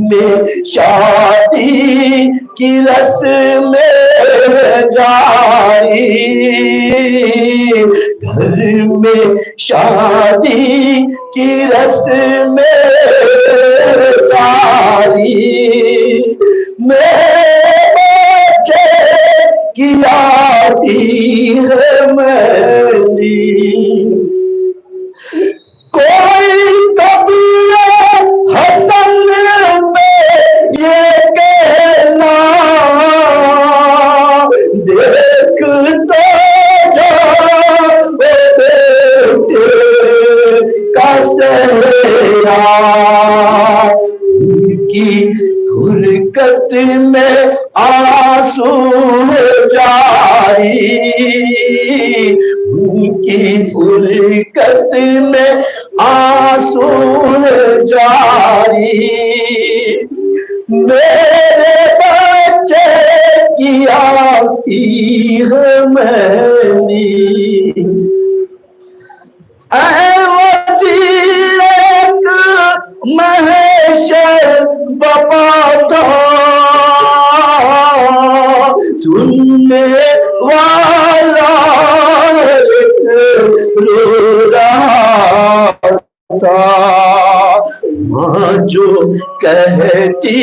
में शादी की रस्म जारी, घर में शादी की रस्म जारी, मेरे बच्चे की आती है मैली, कोई कभी हसन में ये कहना, देख तो जो बेटे का सहरा, उनकी फुरकत में आंसू जारी, उनकी फुरकत में आंसू जारी, मेरे बच्चे की आती है मैली, महशर बपा था, सुनने वाला रो रहा था, माँ जो कहती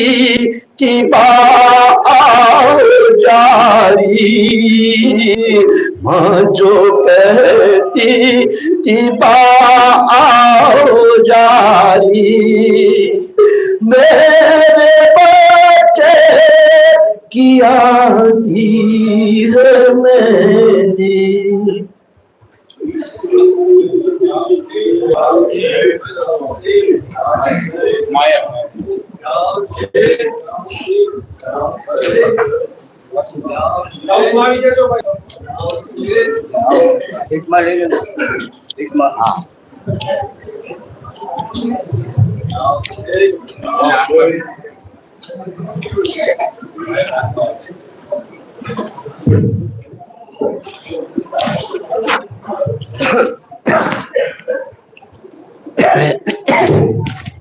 थी आओ जारी, माँ जो कहती थी आओ जारी, मेरे बच्चे की आती है मेरी।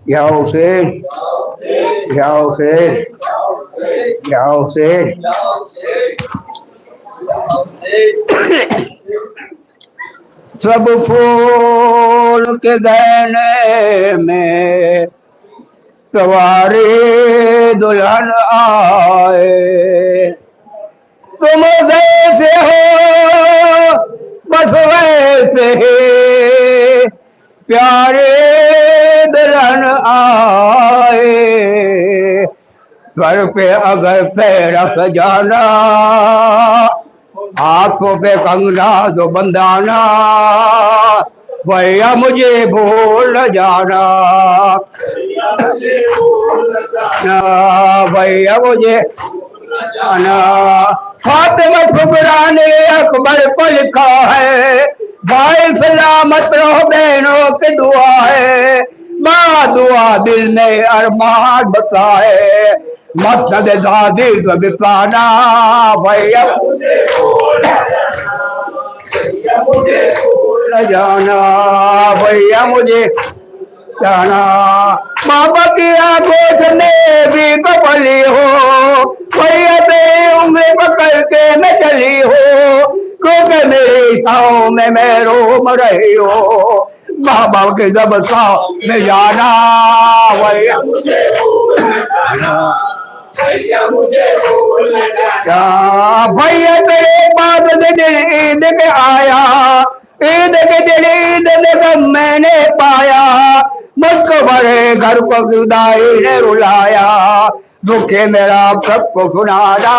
जाओ से जाओ से जाओ से सब फूल के गहने में सवारी दुल्हन आए, तुम जैसे हो बस वैसे ही प्यारे दुल्हन आए, घर पे अगर पैर सजाना, हाथों पे कंगना जो बंधाना, भैया मुझे भूल जाना, भैया मुझे जाना। फातिमा सुगरा ने अकबर को लिखा है, भाई सलामत रहो बहनों की दुआ है, माँ दुआ दिल में अरमान बताए, मकसद दादी को बिताना, भैया जाना, भैया मुझे जाना। बाबा की आंखों में भी कपली हो, भैया तेरी उंगली पकड़ के न चली हो, क्योंकि मेरी छाँव में मैं रोम रही हो, बाबा के जब साव में जाना, भैया भैया तेरे पास दिन ईद के आया, ईद के दिन ईद गम मैंने पाया, मुझको बड़े घर को जुदाई ने रुलाया, दुखे मेरा सबको सुनाना,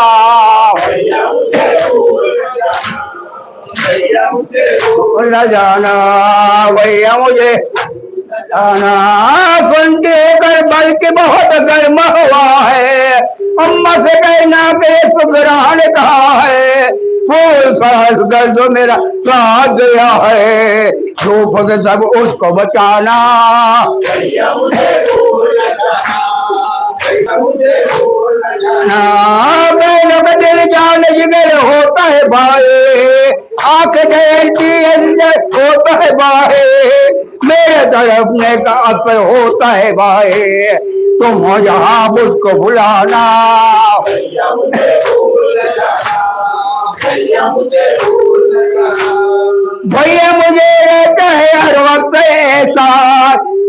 भूल जाना, भैया मुझे जाना। सुनते कर बल्कि बहुत गर्म हुआ है, अम्मा से कहना के सुगरा ने कहा है, फूल सास घर जो मेरा साथ गया है, धूप से सब उसको बचाना, बहनों का दिल जान जिगर होता है भाई, आंख देखती अंदर होता है बाहे, मेरे तड़पने का असर होता है भाई, तुम हो जहाँ मुझको भुलाना। भैया मुझे भूल जाना, भैया मुझे भूल जाना। भैया मुझे रहता है हर वक्त ऐसा,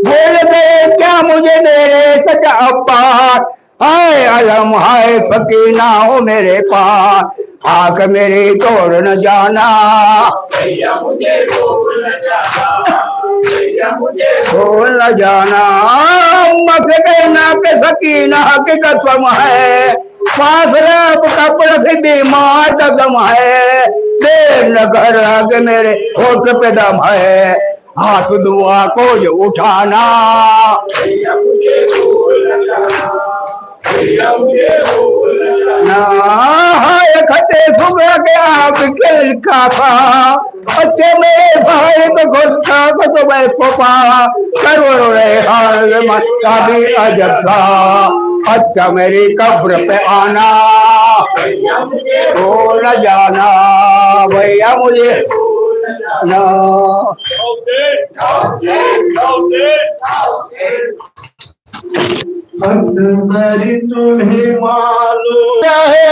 भूल गए क्या मुझे मेरे सजा अब्बास। हाय अलम हाय फकीर ना हो मेरे पास, आंख मेरी तोड़ न जाना। भैया मुझे भूल जाना, भैया मुझे भूल न जाना। मत कहना के सकीना की कसम है, पास रब कब्र से बीमार का गम है। देर न कर आगे मेरे होठ पे दम है, हाथ दुआ को जो उठाना। भैया मुझे भूल जाना, भैया मुझे भूल जाना। हाय खटे सुबह के आप खेल का था, अच्छे मेरे भाई को गुस्सा को तो मैं पोपा करोड़ों हाल मत भी अजब था। अच्छा मेरी कब्र पे आना, भैया मुझे भूल न जाना। भैया मुझे भूल जाना। ना अकबर तुम्हें मालूम है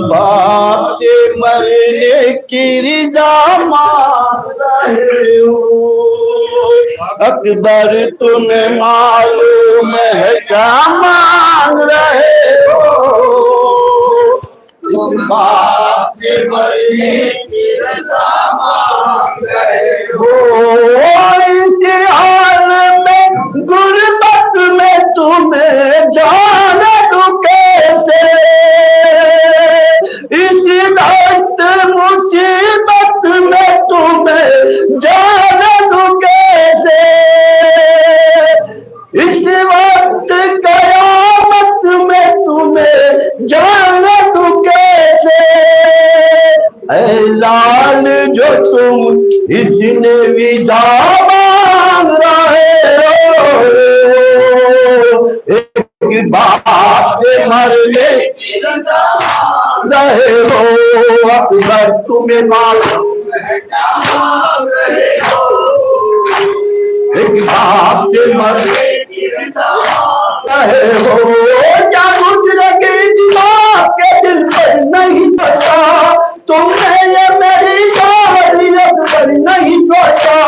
बाप से मरने की रिजा मांग रहे हो। अकबर तुम्हें मालूम है क्या मांग रहे हो। तुम बाप से मरने की रिजा मांग रहे हो। इस हाल में गुर्बत में तुम्हें जान दो कैसे, इस वक्त मुसीबत में तुम्हें जान दो कैसे, इस वक्त कयामत में तुम्हें जान दो कैसे। ऐ लाल जो तुम इसने विजा मांग रहे हो, एक बाप से मरने रहे हो। अकबर तुम्हें मालूम है क्या मांग रहे हो। एक बाप से मरने रहे हो। क्या गुजरेगी इस बाप के दिल पर नहीं सोचा, तुमने ये मेरी जारियत पर नहीं सोचा।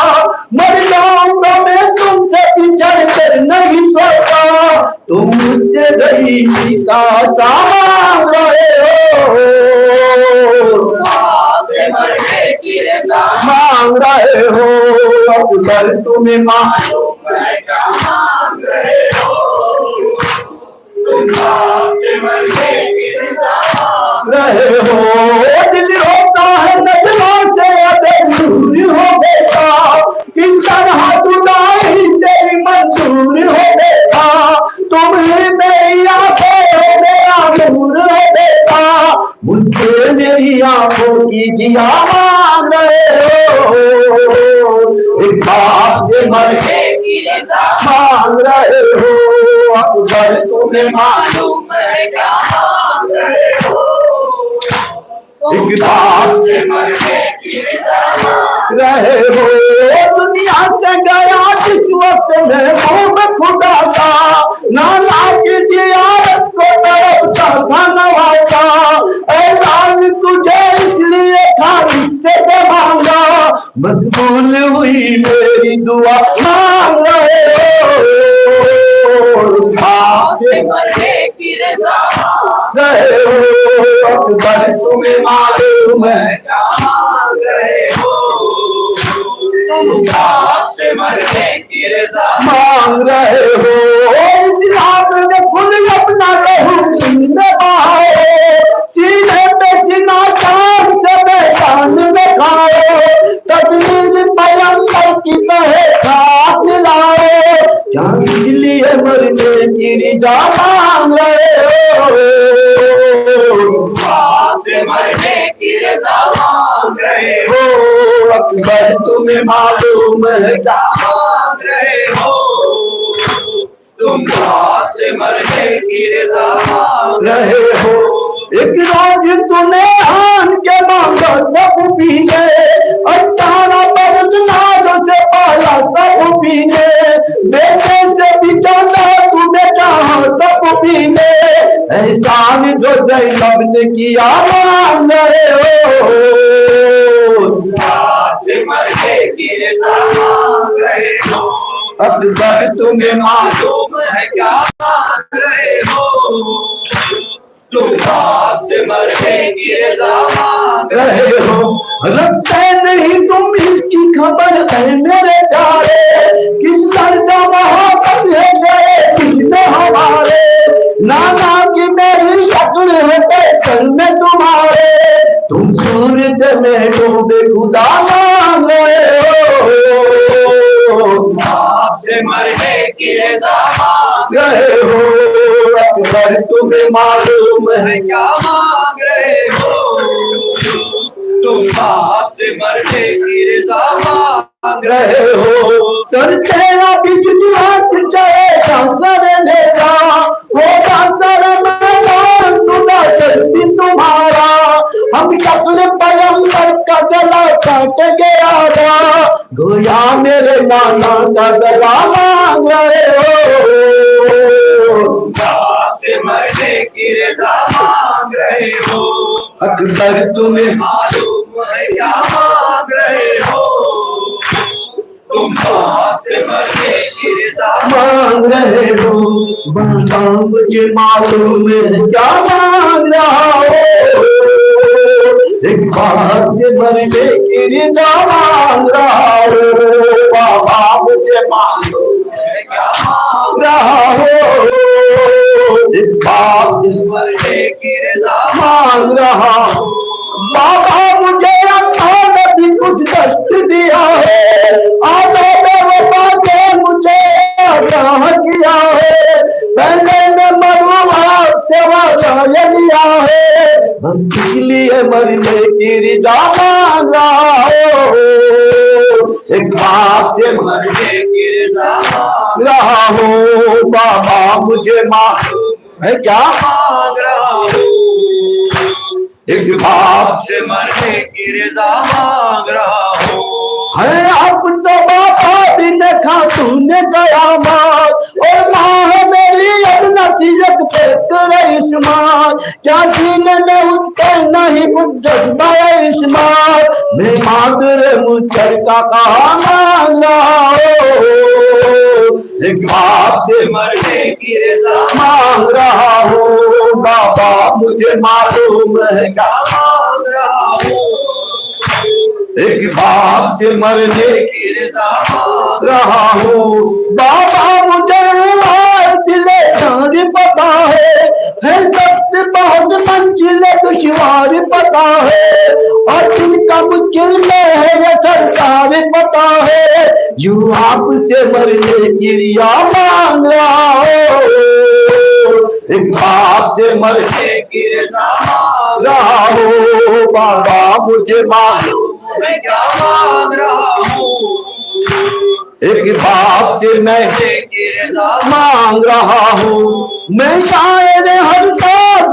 मर जाऊंगा मैं तुमसे बिछड़ कर नहीं सोचा, तुम मुझसे गरीबी का सामान रहे हो। मांग रहे हो। अकबर तुम्हें मालूम है क्या मांग रहे हो। रहे हो। दिल होता है नजरों से दूर हो बेटा, किन तरह जुदाई तेरी मंजूर हो बेटा। तुम्हें मेरी आंखों मेरा नूर हो बेटा, मुझसे मेरी आंखों की जिया मांग रहे हो। एक बाप से मरने की रज़ा मांग रहे हो। अकबर तुम्हें मालूम है क्या मांग रहे हो। एक बाप से मरने की रज़ा मांग रहे हो। दुनिया से गया जिस वक्त में मुँह खुदा का, नाना की जियारत को तरफता था नवाजा। ऐ लाल तुझे इसलिए खाली से मांगा, मकबूल हुई मेरी दुआ मांग रहे हो। बाप से मरने की रज़ा मांग रहे हो। अकबर तुम्हें मालूम है क्या मांग रहे हो। तुम बाप से मरने की रज़ा मांग रहे हो। इस्लाम ने खुद अपना लहू में बहाए, सीने पे सीना जान से मैदान में खाओ। तस्वीर पैगंबर की कहे खाक मिलाओ, क्या इसलिए मरने की रिजा मांग रहे हो। बाप से मरने की रज़ा मांग रहे हो। अकबर तुम्हें मालूम है क्या मांग रहे हो। तुम बाप से मरने की रज़ा मांग रहे हो। एक रोज तूने आन के मांगा जब भी गए, जो ज़ैनब ने किया मांग रहे हो। से मरने की रज़ा मांग रहे हो। अक्सर तुम्हें मालूम है क्या मांग रहे हो। तुम बाप से मरने की रज़ा मांग रहे हो। रखते नहीं तुम इसकी खबर है मेरे प्यारे, किस दर्जा मोहब्बत है तेरे दिल में हमारे। नाना की मेरी शक्ल है बेहतर में तुम्हारे, तुम सूरत में डूबे खुदा मांग रहे हो। बाप से मरने की रज़ा मांग रहे हो। अकबर तुम्हें मालूम है क्या मांग रहे हो। तुम बाप से मरने की रज़ा मांग रहे हो। सर तेरा बिच हाथ चलेगा सर लेगा, होगा सर मैदान सुना चलती तुम्हारा। हम शक्ल पैगंबर का गला काट गया था, गोया मेरे नाना का गला मांग रहे हो। बाप से मरने की रज़ा मांग रहे हो। अकबर तुम्हें मालूम है क्या मांग रहे हो। तुम बाप से मरने की रज़ा मांग रहे हो। बाबा मुझे मालूम है क्या मांग रहा हो। एक बात से मरने की रज़ा मांग रहा हो। बाबा मुझे मालूम है क्या मांग रहा हो। एक बात से मरने की रज़ा मांग रहा हो। बाबा मुझे अल्लाह ने भी कुछ दस्त दिया है, आदम वफा से मुझे आगाह किया है। पहले मैं मरूँ से वादा ये लिया है, बस इसलिए मरने की रज़ा मांग रहा हो। एक बाप से मरने की रज़ा मांग रहा हो। बाबा मुझे मालूम है क्या मांग रहा हूँ। एक बाप से मरने की रज़ा मांग रहा हूँ। है। अब तो बाबा भी ने खातूने कयामत, और माँ है मेरी अब नसीहत पे तेरे इस्मात। क्या सीने में उसके नहीं कुछ जज्बा इस्मात, मैं मादर मुझर का कहा मांग रहा हो। एक बाप से मरने की रज़ा मांग रहा हूँ। बाबा मुझे मालूम है क्या मांग रहा हूँ। एक बाप से मरने की रज़ा मांग रहा हूँ। बाबा मुझे दिले जान पता है सत्य बहुत मंजिले दुश्वार पता है, और जिनका मुश्किल में है ये सरकार पता है। यूं आपसे मरने की रिया मांग रहा हो। एक बाप से मरने की रज़ा मांग रहा हो। बाबा मुझे मालूम मैं क्या मांग रहा हूँ। एक बाप से मैं की रज़ा मांग रहा हूँ। मैं शायर हर साज